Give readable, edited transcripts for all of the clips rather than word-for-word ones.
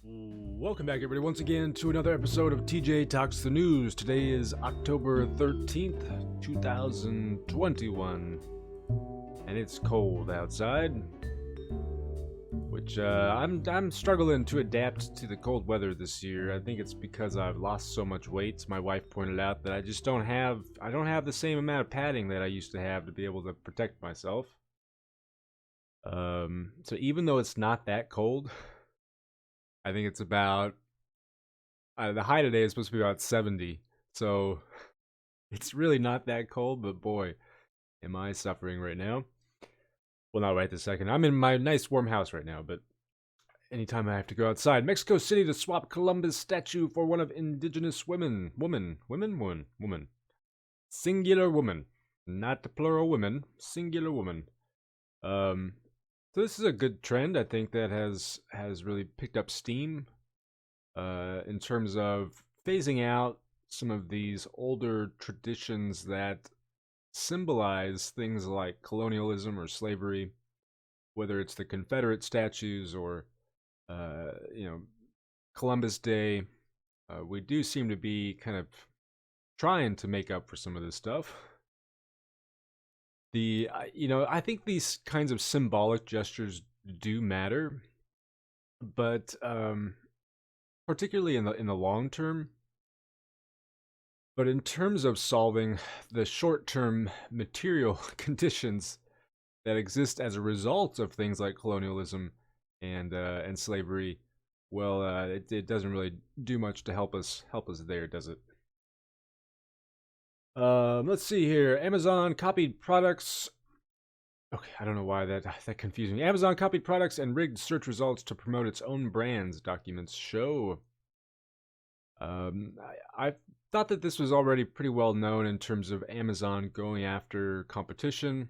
Welcome back, everybody, once again to another episode of TJ Talks the News. Today is October 13th, 2021, and it's cold outside, which I'm struggling to adapt to the cold weather this year. I think it's because I've lost so much weight. My wife pointed out that I just don't have the same amount of padding that I used to have to be able to protect myself. So even though it's not that cold, I think it's about the high today is supposed to be about 70, so it's really not that cold. But boy, am I suffering right now. Well, not right this second. I'm in my nice warm house right now, but anytime I have to go outside, Mexico City to swap Columbus statue for one of indigenous woman, singular woman, not the plural women, singular woman. So this is a good trend, I think, that has really picked up steam in terms of phasing out some of these older traditions that symbolize things like colonialism or slavery, whether it's the Confederate statues or, Columbus Day. We do seem to be kind of trying to make up for some of this stuff. I think these kinds of symbolic gestures do matter, but particularly in the long term. But in terms of solving the short-term material conditions that exist as a result of things like colonialism and slavery, well, it doesn't really do much to help us there, does it? Let's see here. Amazon copied products. Okay, I don't know why that confused me. Amazon copied products and rigged search results to promote its own brands, documents show. I thought that this was already pretty well known in terms of Amazon going after competition.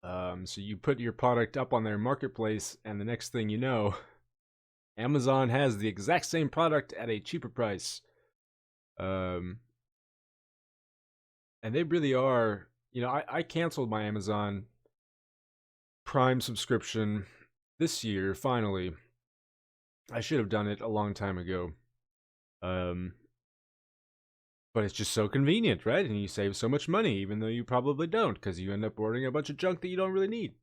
So you put your product up on their marketplace, and the next thing you know, Amazon has the exact same product at a cheaper price. And they really are, I canceled my Amazon Prime subscription this year, finally. I should have done it a long time ago. But it's just so convenient, right? And you save so much money, even though you probably don't, because you end up ordering a bunch of junk that you don't really need.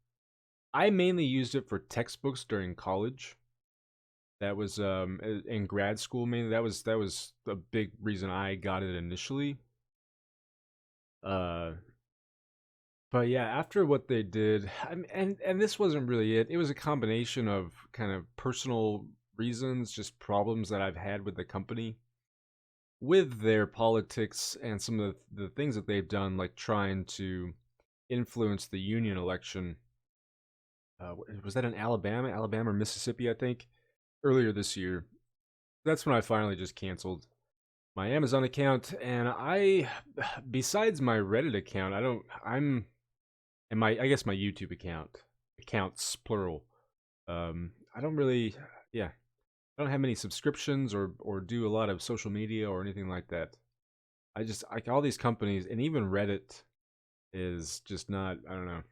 I mainly used it for textbooks during college. That was in grad school mainly. That was a big reason I got it initially. But yeah, after what they did, and this wasn't really it. It was a combination of kind of personal reasons, just problems that I've had with the company, with their politics and some of the things that they've done, like trying to influence the union election. Was that in Alabama or Mississippi? I think earlier this year. That's when I finally just canceled my Amazon account, and besides my Reddit account, I guess my YouTube accounts plural. I don't really, yeah, I don't have many subscriptions or do a lot of social media or anything like that. I just like all these companies, and even Reddit is just not. I don't know.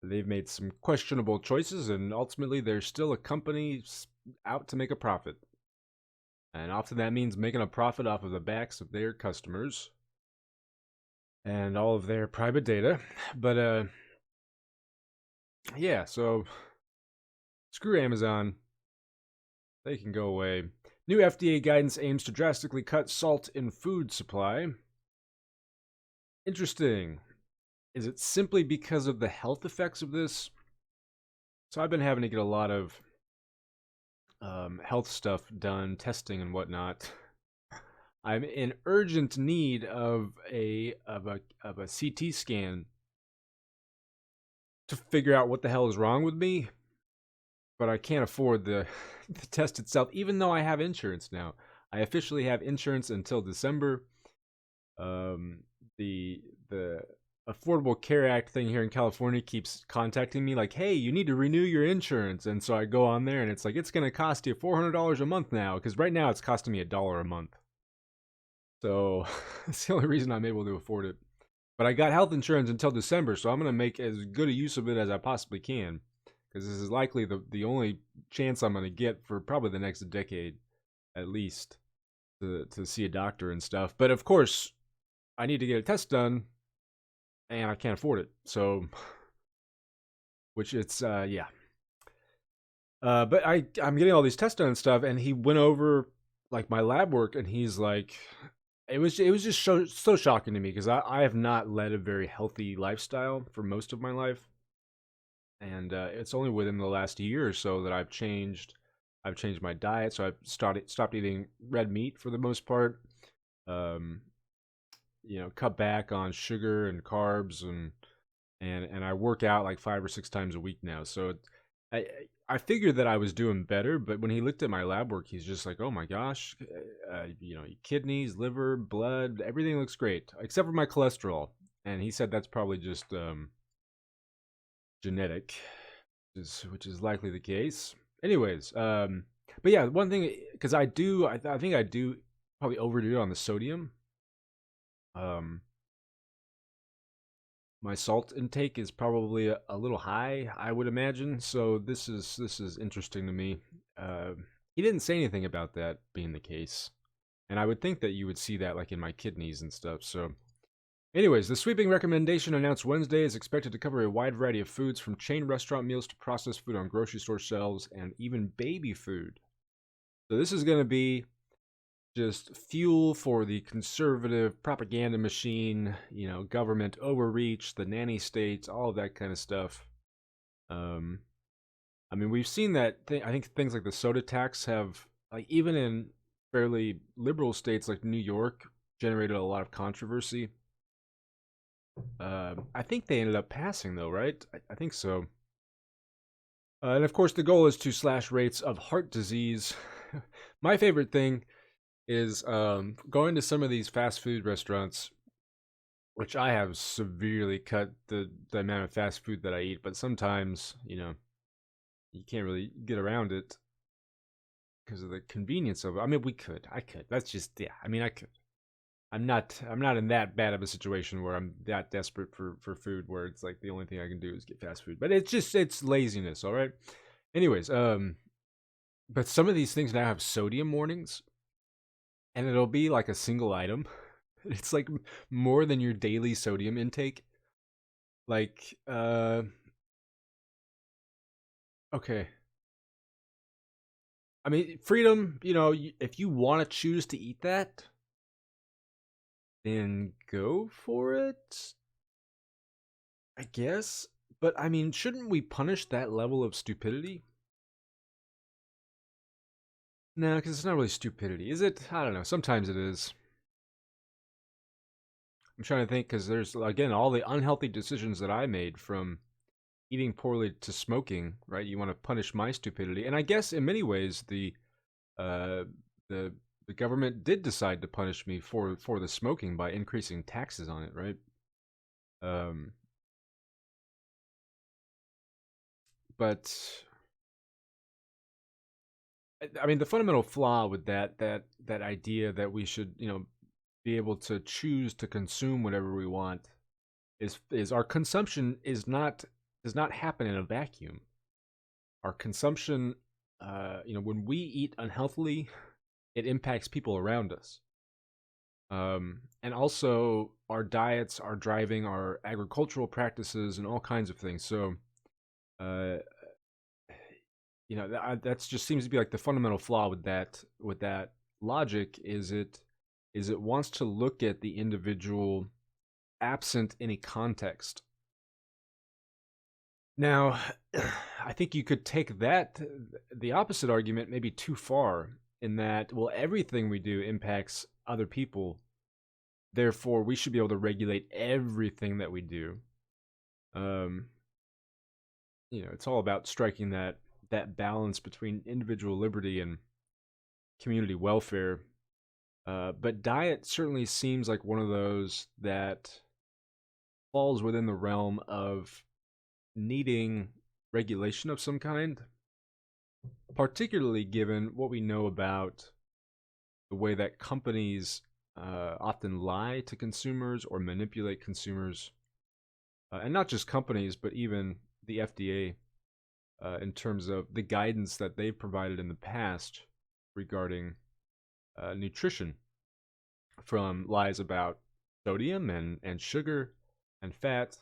They've made some questionable choices, and ultimately, they're still a company out to make a profit. And often that means making a profit off of the backs of their customers and all of their private data. But yeah, so screw Amazon. They can go away. New FDA guidance aims to drastically cut salt in food supply. Interesting. Is it simply because of the health effects of this? So I've been having to get a lot of health stuff done, testing and whatnot. I'm in urgent need of a CT scan to figure out what the hell is wrong with me, but I can't afford the test itself, even though I have insurance now. I officially have insurance until December. The Affordable Care Act thing here in California keeps contacting me like, hey, you need to renew your insurance. And so I go on there and it's like, it's going to cost you $400 a month now, because right now it's costing me $1 a month. So that's the only reason I'm able to afford it. But I got health insurance until December, so I'm going to make as good a use of it as I possibly can, because this is likely the only chance I'm gonna get for probably the next decade at least to see a doctor and stuff. But of course, I need to get a test done, and I can't afford it. So, which it's yeah. But I'm getting all these tests done and stuff, and he went over like my lab work, and he's like, it was just so shocking to me because I have not led a very healthy lifestyle for most of my life, and it's only within the last year or so that I've changed my diet, so I've stopped eating red meat for the most part. Um, cut back on sugar and carbs, and I work out like 5 or 6 times a week now. So I I figured that I was doing better, but when he looked at my lab work, he's just like, "Oh my gosh, kidneys, liver, blood, everything looks great except for my cholesterol." And he said that's probably just genetic, which is likely the case. Anyways, but yeah, one thing because I think I do probably overdo it on the sodium. Um, my salt intake is probably a little high, I would imagine. So this is interesting to me. Uh, he didn't say anything about that being the case, and I would think that you would see that like in my kidneys and stuff. So, anyways, the sweeping recommendation announced Wednesday is expected to cover a wide variety of foods from chain restaurant meals to processed food on grocery store shelves and even baby food. So this is going to be just fuel for the conservative propaganda machine, government overreach, the nanny states, all of that kind of stuff. Um, I mean, we've seen that. I think things like the soda tax have, like, even in fairly liberal states like New York, generated a lot of controversy. I think they ended up passing, though, right? I think so. And of course, the goal is to slash rates of heart disease. My favorite thing is going to some of these fast food restaurants, which I have severely cut the amount of fast food that I eat, but sometimes, you can't really get around it because of the convenience of it. I mean, I could. That's just, yeah. I mean, I could. I'm not in that bad of a situation where I'm that desperate for food where it's like the only thing I can do is get fast food. But it's laziness, all right? Anyways, but some of these things now have sodium warnings, and it'll be like a single item. It's like more than your daily sodium intake. Like, okay. I mean, freedom, if you want to choose to eat that, then go for it, I guess. But I mean, shouldn't we punish that level of stupidity? No, because it's not really stupidity, is it? I don't know. Sometimes it is. I'm trying to think because there's, again, all the unhealthy decisions that I made from eating poorly to smoking, right? You want to punish my stupidity. And I guess in many ways, uh, the the government did decide to punish me for the smoking by increasing taxes on it, right? Um, but I mean, the fundamental flaw with that idea that we should, be able to choose to consume whatever we want is our consumption does not happen in a vacuum. Our consumption, when we eat unhealthily, it impacts people around us. And also our diets are driving our agricultural practices and all kinds of things. So, uh, that's just seems to be like the fundamental flaw with that logic is it wants to look at the individual absent any context. Now, I think you could take the opposite argument maybe too far in that, well, everything we do impacts other people. Therefore, we should be able to regulate everything that we do. Um, it's all about striking that balance between individual liberty and community welfare. But diet certainly seems like one of those that falls within the realm of needing regulation of some kind, particularly given what we know about the way that companies often lie to consumers or manipulate consumers, and not just companies, but even the FDA. in terms of the guidance that they've provided in the past regarding nutrition, from lies about sodium and sugar and fat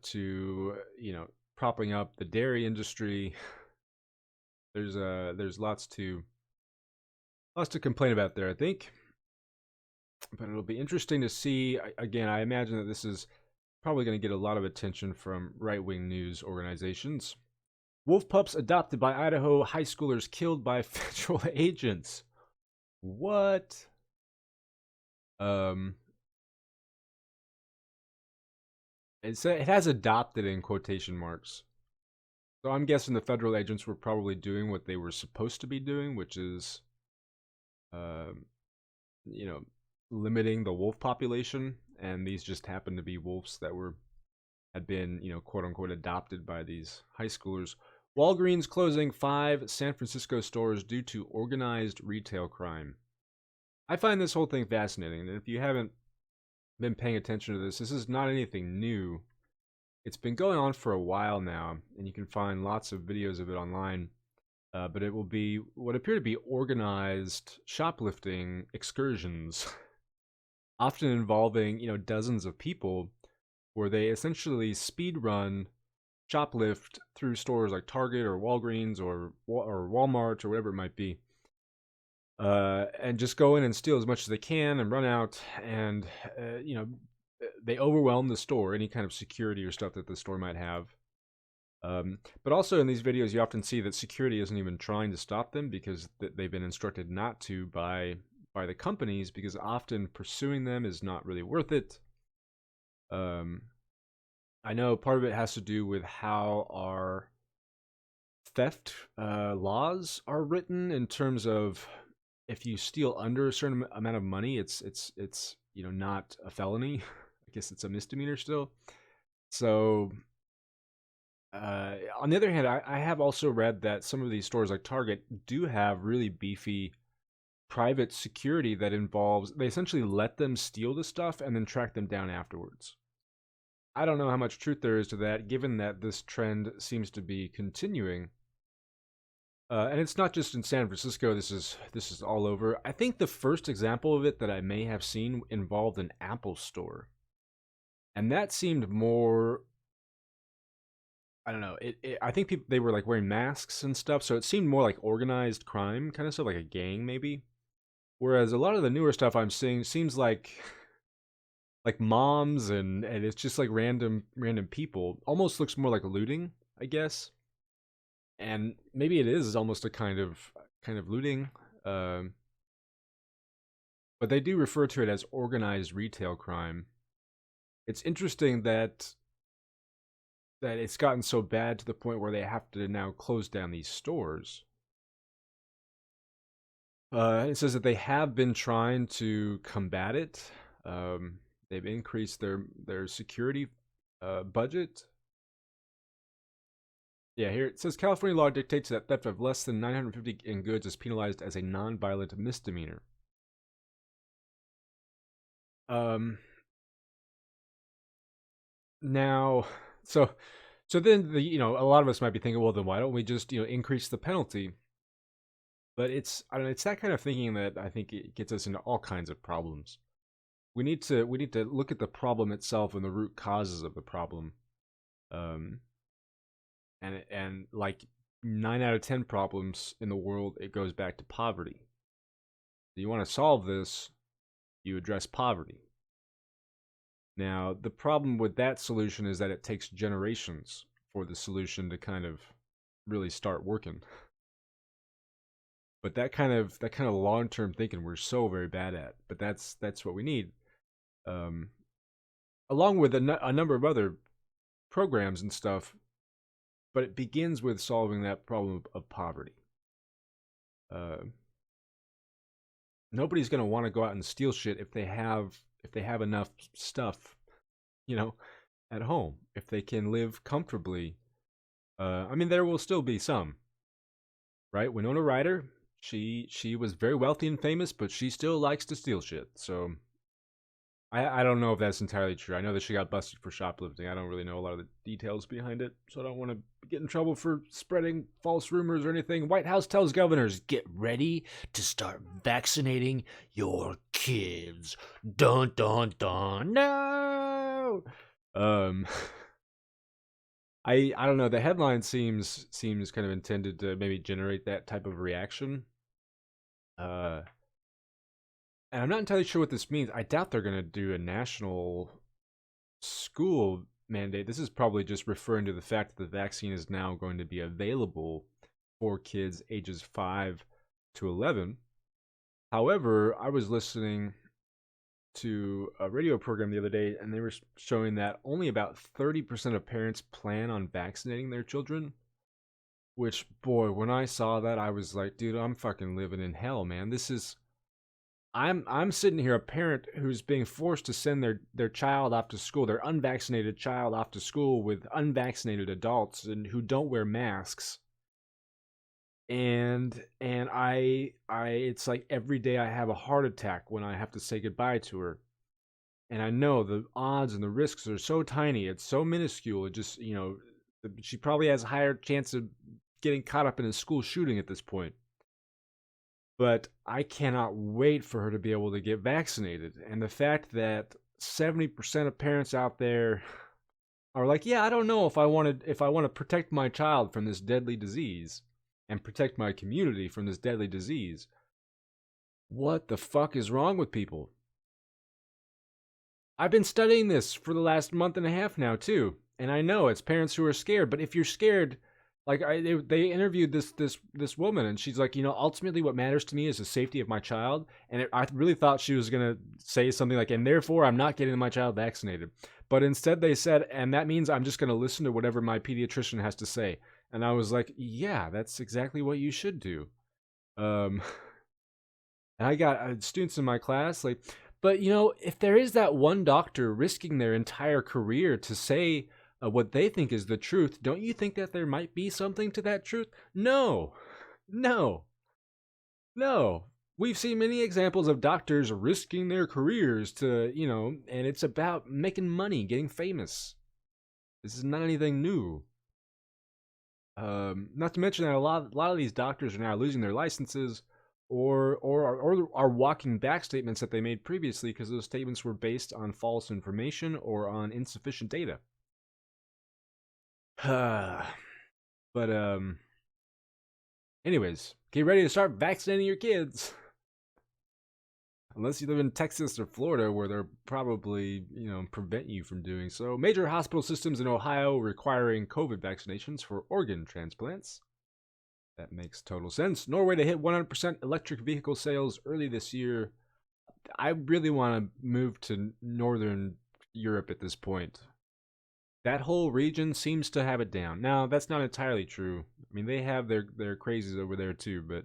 to propping up the dairy industry. There's lots to complain about there, I think. But it'll be interesting to see. Again, I imagine that this is probably going to get a lot of attention from right-wing news organizations. Wolf pups adopted by Idaho high schoolers killed by federal agents. What? Um, it has adopted in quotation marks. So I'm guessing the federal agents were probably doing what they were supposed to be doing, which is, um, you know, limiting the wolf population. And these just happened to be wolves that had been, quote unquote, adopted by these high schoolers. Walgreens closing 5 San Francisco stores due to organized retail crime. I find this whole thing fascinating, and if you haven't been paying attention to this is not anything new. It's been going on for a while now, and you can find lots of videos of it online. But it will be what appear to be organized shoplifting excursions, often involving dozens of people, where they essentially speed run, shoplift through stores like Target or Walgreens or Walmart or whatever it might be, and just go in and steal as much as they can and run out, and they overwhelm the store, any kind of security or stuff that the store might have. But also in these videos, you often see that security isn't even trying to stop them because they've been instructed not to by the companies, because often pursuing them is not really worth it. I know part of it has to do with how our theft laws are written, in terms of if you steal under a certain amount of money, it's not a felony. I guess it's a misdemeanor still. So on the other hand, I have also read that some of these stores like Target do have really beefy private security that involves, they essentially let them steal the stuff and then track them down afterwards. I don't know how much truth there is to that, given that this trend seems to be continuing. And it's not just in San Francisco. This is all over. I think the first example of it that I may have seen involved an Apple store, and that seemed more. I don't know. I think they were like wearing masks and stuff, so it seemed more like organized crime kind of stuff, like a gang maybe. Whereas a lot of the newer stuff I'm seeing seems like moms, and it's just like random people. Almost looks more like looting, I guess. And maybe it is almost a kind of looting, but they do refer to it as organized retail crime. It's interesting that it's gotten so bad to the point where they have to now close down these stores. It says that they have been trying to combat it. They've increased their security budget. Yeah, here it says California law dictates that theft of less than 950 in goods is penalized as a non-violent misdemeanor. Now, so then a lot of us might be thinking, well, then why don't we just increase the penalty? But I don't know, it's that kind of thinking that I think it gets us into all kinds of problems. We need to look at the problem itself and the root causes of the problem. And like 9 out of 10 problems in the world, it goes back to poverty. You want to solve this, you address poverty. Now, the problem with that solution is that it takes generations for the solution to kind of really start working. But that kind of long-term thinking we're so very bad at. But that's what we need. Along with a number of other programs and stuff. But it begins with solving that problem of poverty. Nobody's going to want to go out and steal shit if they have enough stuff, at home. If they can live comfortably. I mean, there will still be some, right? Winona Ryder, she was very wealthy and famous, but she still likes to steal shit. So I don't know if that's entirely true. I know that she got busted for shoplifting. I don't really know a lot of the details behind it, so I don't want to get in trouble for spreading false rumors or anything. White House tells governors, get ready to start vaccinating your kids. Dun dun dun. No. Um, I don't know. The headline seems kind of intended to maybe generate that type of reaction. Uh, and I'm not entirely sure what this means. I doubt they're going to do a national school mandate. This is probably just referring to the fact that the vaccine is now going to be available for kids ages 5 to 11. However, I was listening to a radio program the other day, and they were showing that only about 30% of parents plan on vaccinating their children. Which, boy, when I saw that, I was like, dude, I'm fucking living in hell, man. This is I'm sitting here, a parent who's being forced to send their child off to school, their unvaccinated child off to school with unvaccinated adults and who don't wear masks. And I it's like every day I have a heart attack when I have to say goodbye to her. And I know the odds and the risks are so tiny, it's so minuscule. It just, she probably has a higher chance of getting caught up in a school shooting at this point. But I cannot wait for her to be able to get vaccinated. And the fact that 70% of parents out there are like, yeah, I don't know if I want to protect my child from this deadly disease and protect my community from this deadly disease. What the fuck is wrong with people? I've been studying this for the last month and a half now too, and I know it's parents who are scared. But if you're scared, like they interviewed this woman, and she's like, ultimately what matters to me is the safety of my child. And I really thought she was gonna say something like, and therefore I'm not getting my child vaccinated. But instead they said, and that means I'm just gonna listen to whatever my pediatrician has to say. And I was like, yeah, that's exactly what you should do. Um, and I got students in my class like, but if there is that one doctor risking their entire career to say what they think is the truth, don't you think that there might be something to that truth? No, no, no. We've seen many examples of doctors risking their careers to, and it's about making money, getting famous. This is not anything new. Not to mention that a lot of these doctors are now losing their licenses, or are walking back statements that they made previously because those statements were based on false information or on insufficient data. But anyways, get ready to start vaccinating your kids. Unless you live in Texas or Florida, where they're probably, prevent you from doing so. Major hospital systems in Ohio requiring COVID vaccinations for organ transplants. That makes total sense. Norway to hit 100% electric vehicle sales early this year. I really want to move to Northern Europe at this point. That whole region seems to have it down. Now, that's not entirely true. I mean, they have their crazies over there too, but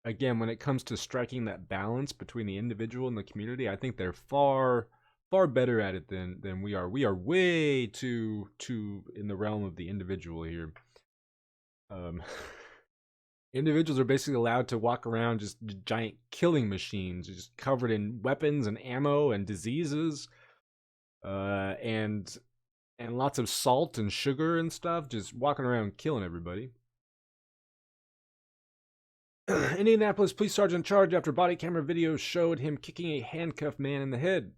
again, when it comes to striking that balance between the individual and the community, I think they're far better at it than we are. We are way too in the realm of the individual here. Individuals are basically allowed to walk around just giant killing machines, just covered in weapons and ammo and diseases, and lots of salt and sugar and stuff, just walking around killing everybody. Indianapolis police sergeant charged after body camera video showed him kicking a handcuffed man in the head.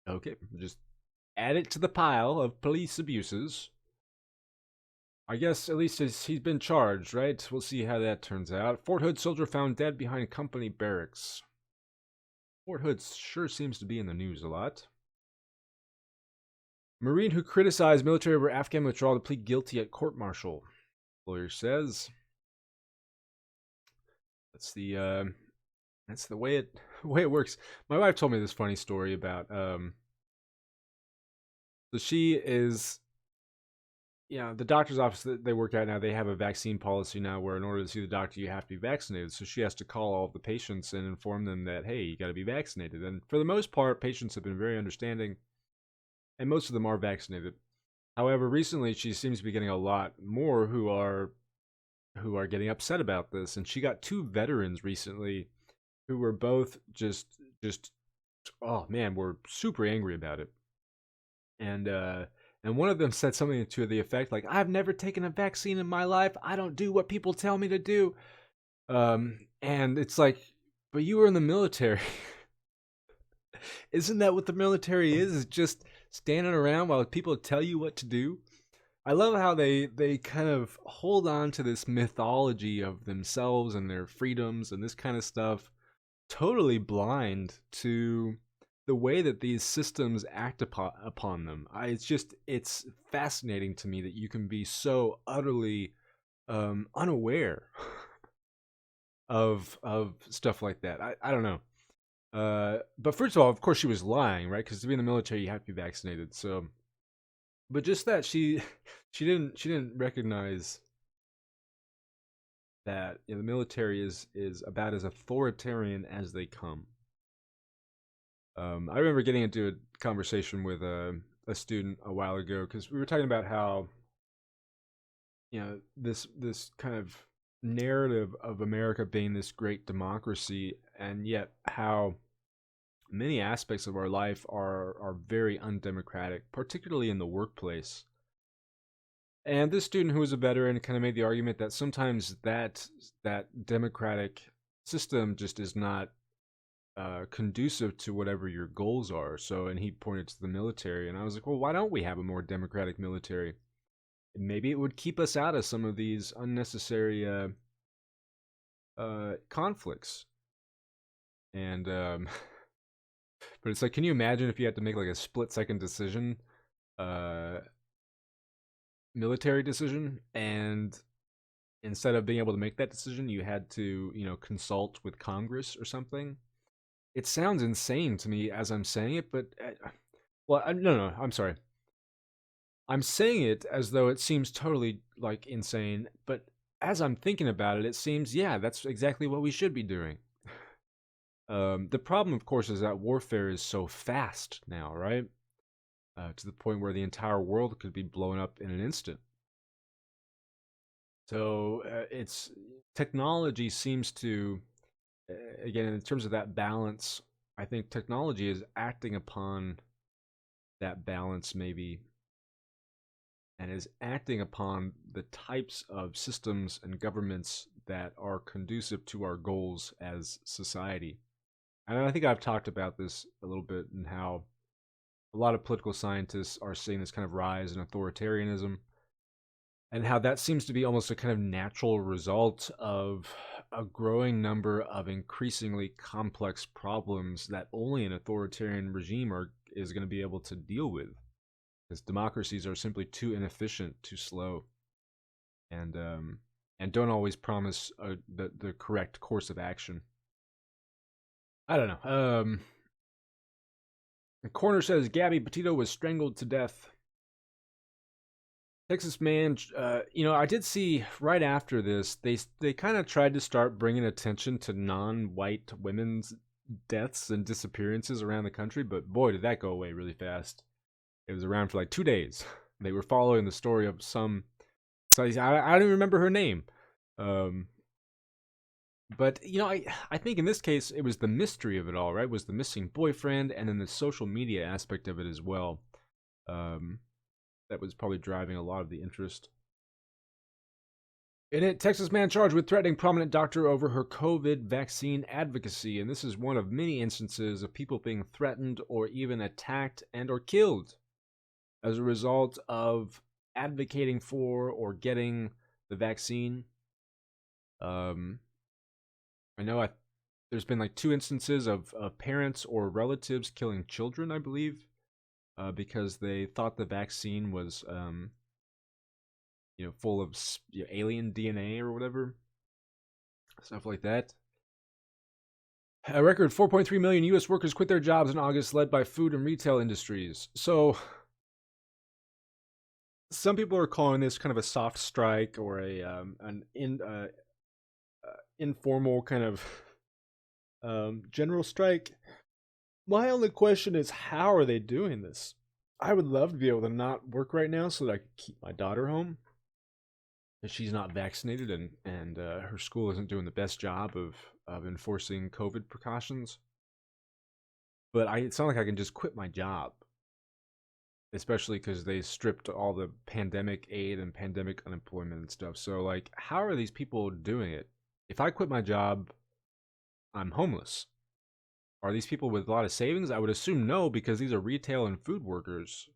Okay, just add it to the pile of police abuses. I guess at least he's been charged, right? We'll see how that turns out. Fort Hood soldier found dead behind company barracks. Fort Hood sure seems to be in the news a lot. Marine who criticized military over Afghan withdrawal to plead guilty at court-martial. Lawyer says. That's the way it works. My wife told me this funny story about so she is, the doctor's office that they work at now, they have a vaccine policy now where in order to see the doctor you have to be vaccinated. So she has to call all of the patients and inform them that, hey, you got to be vaccinated. And for the most part, patients have been very understanding, and most of them are vaccinated. However, recently she seems to be getting a lot more who are getting upset about this, and she got 2 veterans recently who were both just oh man, were super angry about it. And and one of them said something to the effect like, "I've never taken a vaccine in my life. I don't do what people tell me to do." And it's like, but you were in the military. Isn't that what the military is? Is just standing around while people tell you what to do? I love how they kind of hold on to this mythology of themselves and their freedoms and this kind of stuff, totally blind to the way that these systems act upon them. It's fascinating to me that you can be so utterly unaware of stuff like that. I don't know. But first of all, of course, she was lying, right? Because to be in the military, you have to be vaccinated. So, but just that she didn't recognize that the military is about as authoritarian as they come. I remember getting into a conversation with a student a while ago because we were talking about how this kind of narrative of America being this great democracy, and yet how many aspects of our life are very undemocratic, particularly in the workplace. And this student who was a veteran kind of made the argument that sometimes that democratic system just is not conducive to whatever your goals are. So, and he pointed to the military, and I was like, well, why don't we have a more democratic military? Maybe it would keep us out of some of these unnecessary conflicts. And but it's like, can you imagine if you had to make like a split-second decision, uh, military decision, and instead of being able to make that decision, you had to, consult with Congress or something? It sounds insane to me as I'm saying it, but well, no, I'm sorry. I'm saying it as though it seems totally like insane, but as I'm thinking about it, it seems, yeah, that's exactly what we should be doing. The problem, of course, is that warfare is so fast now, right? To the point where the entire world could be blown up in an instant. So it's technology seems to, again, in terms of that balance, I think technology is acting upon that balance maybe, and is acting upon the types of systems and governments that are conducive to our goals as society. And I think I've talked about this a little bit, and how a lot of political scientists are seeing this kind of rise in authoritarianism, and how that seems to be almost a kind of natural result of a growing number of increasingly complex problems that only an authoritarian regime is going to be able to deal with, because democracies are simply too inefficient, too slow, and don't always promise the correct course of action. I don't know. The corner says Gabby Petito was strangled to death. Texas man, I did see right after this, they kind of tried to start bringing attention to non-white women's deaths and disappearances around the country, but boy, did that go away really fast. It was around for like 2 days. They were following the story of some, so I don't even remember her name. But I think in this case it was the mystery of it all, right? It was the missing boyfriend, and then the social media aspect of it as well. That was probably driving a lot of the interest. In it, Texas man charged with threatening prominent doctor over her COVID vaccine advocacy, and this is one of many instances of people being threatened or even attacked and or killed as a result of advocating for or getting the vaccine. I know there's been like 2 instances of parents or relatives killing children, I believe, because they thought the vaccine was, full of alien DNA or whatever, stuff like that. A record 4.3 million U.S. workers quit their jobs in August, led by food and retail industries. So, some people are calling this kind of a soft strike, or informal kind of general strike. My only question is, how are they doing this? I would love to be able to not work right now so that I could keep my daughter home, because she's not vaccinated, and her school isn't doing the best job of of enforcing COVID precautions. But it's not like I can just quit my job, especially because they stripped all the pandemic aid and pandemic unemployment and stuff. So, like, how are these people doing it? If I quit my job, I'm homeless. Are these people with a lot of savings? I would assume no, because these are retail and food workers.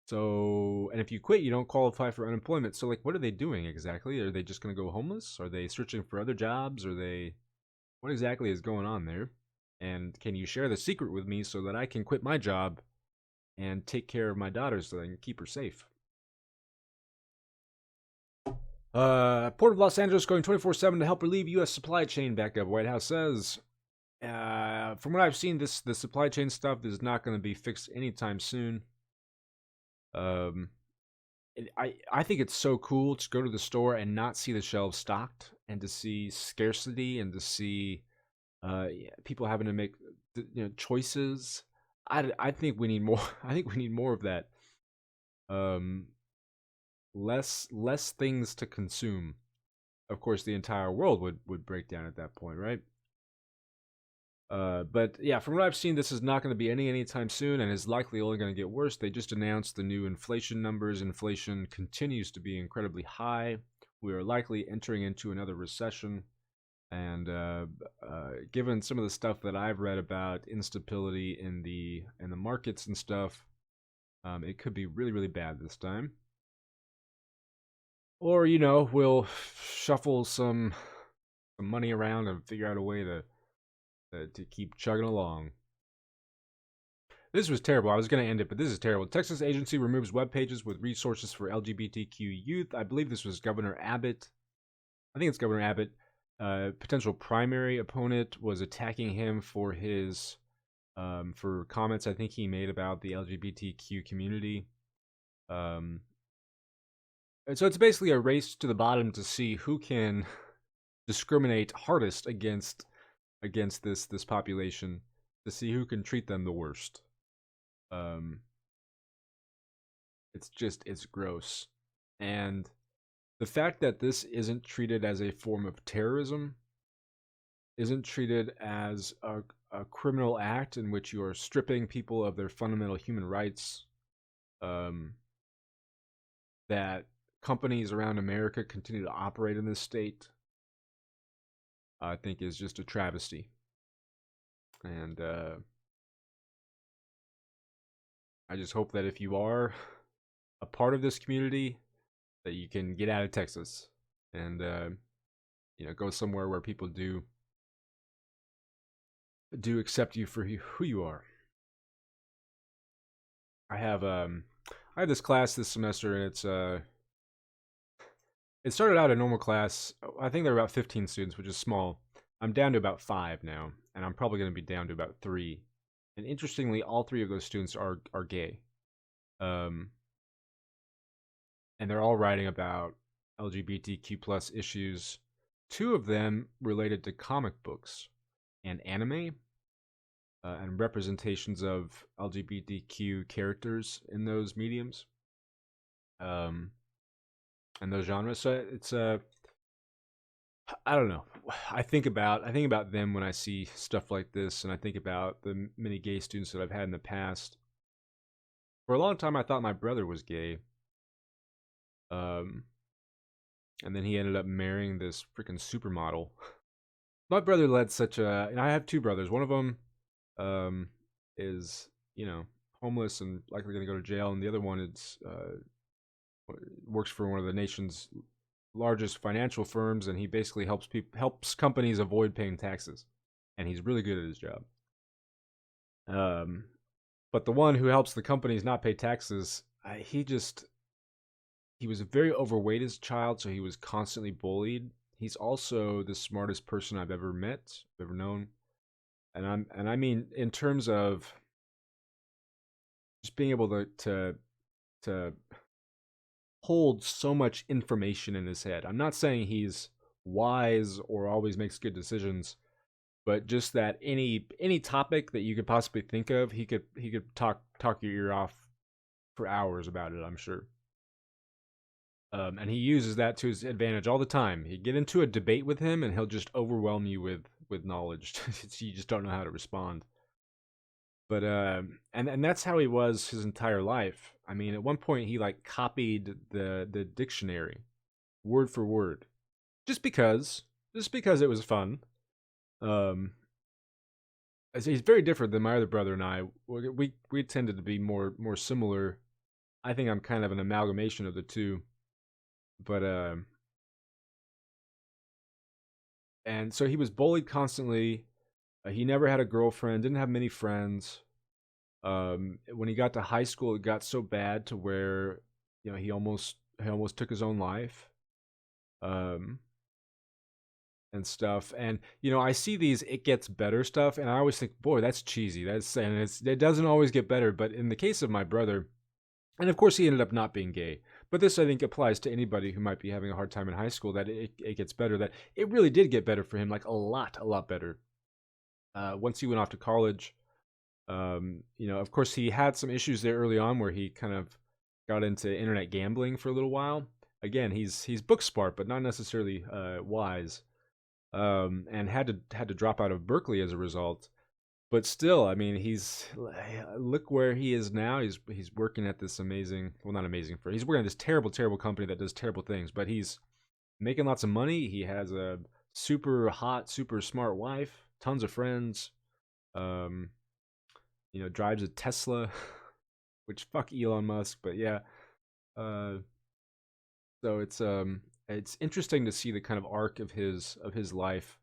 So, and if you quit, you don't qualify for unemployment. So, like, what are they doing exactly? Are they just going to go homeless? Are they searching for other jobs? What exactly is going on there? And can you share the secret with me so that I can quit my job and take care of my daughter so I can keep her safe? Port of Los Angeles going 24/7 to help relieve U.S. supply chain backup. White House says. From what I've seen, the supply chain stuff is not going to be fixed anytime soon. Um, I think it's so cool to go to the store and not see the shelves stocked, and to see scarcity, and to see people having to make choices. I think we need more. I think we need more of that. Um, less things to consume. Of course, the entire world would break down at that point, right? But yeah, from what I've seen, this is not going to be anytime soon, and is likely only going to get worse. They just announced the new inflation numbers. Inflation continues to be incredibly high. We are likely entering into another recession, and given some of the stuff that I've read about instability in the markets and stuff, it could be really bad this time. Or we'll shuffle some money around and figure out a way to keep chugging along. This was terrible. I was going to end it, but this is terrible. Texas agency removes web pages with resources for LGBTQ youth. I believe this was Governor Abbott. I think it's Governor Abbott. Potential primary opponent was attacking him for his for comments I think he made about the LGBTQ community. And so it's basically a race to the bottom to see who can discriminate hardest against this population, to see who can treat them the worst. It's gross. And the fact that this isn't treated as a form of terrorism, isn't treated as a criminal act in which you are stripping people of their fundamental human rights, that companies around America continue to operate in this state, I think is just a travesty. And I just hope that if you are a part of this community, that you can get out of Texas and go somewhere where people do accept you for who you are. I have this class this semester, and it started out a normal class. I think there were about 15 students, which is small. I'm down to about 5 now, and I'm probably going to be down to about 3. And interestingly, all 3 of those students are gay. And they're all writing about LGBTQ plus issues. 2 of them related to comic books and anime, and representations of LGBTQ characters in those mediums, and those genres. So it's I don't know. I think about them when I see stuff like this, and I think about the many gay students that I've had in the past. For a long time, I thought my brother was gay. And then he ended up marrying this freaking supermodel. My brother led such a, and I have 2 brothers. One of them is, homeless and likely going to go to jail, and the other one is works for one of the nation's largest financial firms, and he basically helps companies avoid paying taxes, and he's really good at his job. But the one who helps the companies not pay taxes, he was very overweight as a child, so he was constantly bullied. He's also the smartest person I've ever met, ever known, and I mean in terms of just being able to hold so much information in his head. I'm not saying he's wise or always makes good decisions, but just that any topic that you could possibly think of, he could talk your ear off for hours about it, I'm sure. And he uses that to his advantage all the time. You get into a debate with him, and he'll just overwhelm you with knowledge. You just don't know how to respond. But and that's how he was his entire life. I mean, at one point he like copied the dictionary word for word, just because it was fun. Um, he's very different than my other brother and I. We tended to be more similar. I think I'm kind of an amalgamation of the two. But and so he was bullied constantly. He never had a girlfriend, didn't have many friends. When he got to high school, it got so bad to where he almost took his own life. Um, and stuff. And I see these "it gets better" stuff, and I always think, boy, that's cheesy. It doesn't always get better. But in the case of my brother, and of course he ended up not being gay, but this I think applies to anybody who might be having a hard time in high school. That it gets better. That it really did get better for him, like a lot better. Once he went off to college, of course he had some issues there early on where he kind of got into internet gambling for a little while. Again, he's book smart, but not necessarily wise. And had to drop out of Berkeley as a result. But still, I mean, look where he is now. He's working at this amazing, well, not amazing he's working at this terrible company that does terrible things. But he's making lots of money. He has a super hot, super smart wife, tons of friends. Um, drives a Tesla, which fuck Elon Musk. But yeah, uh, so it's interesting to see the kind of arc of his life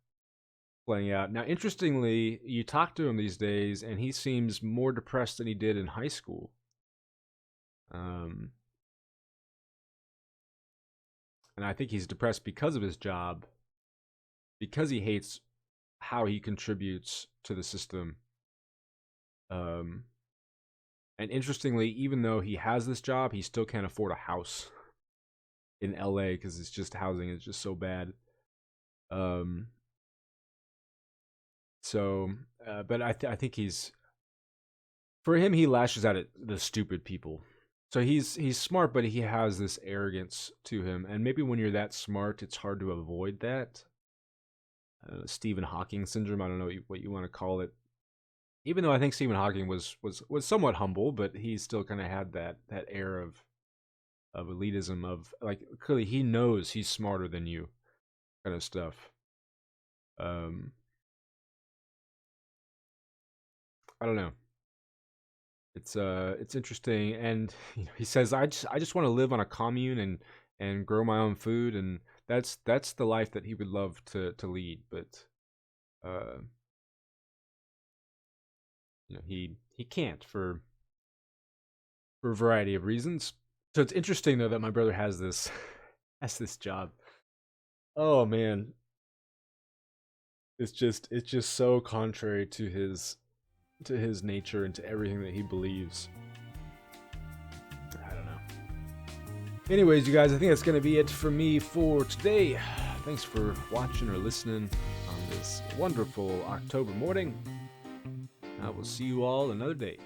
playing out. Now, interestingly, you talk to him these days, and he seems more depressed than he did in high school. Um, and I think he's depressed because of his job, because he hates how he contributes to the system. Um, and interestingly, even though he has this job, he still can't afford a house in LA because it's just housing is just so bad. Um, so, but I think for him, he lashes out at the stupid people. So he's smart, but he has this arrogance to him, and maybe when you're that smart, it's hard to avoid that. Stephen Hawking syndrome. I don't know what you want to call it. Even though I think Stephen Hawking was somewhat humble, but he still kind of had that air of elitism, of like clearly he knows he's smarter than you, kind of stuff. Um, I don't know. It's interesting, and he says I just want to live on a commune and grow my own food, and that's the life that he would love to lead. But uh, he can't for a variety of reasons. So it's interesting though that my brother has this has this job. Oh man, it's just so contrary to his nature and to everything that he believes. I don't know. Anyways, you guys, I think that's going to be it for me for today. Thanks for watching or listening on this wonderful October morning. I will see you all another day.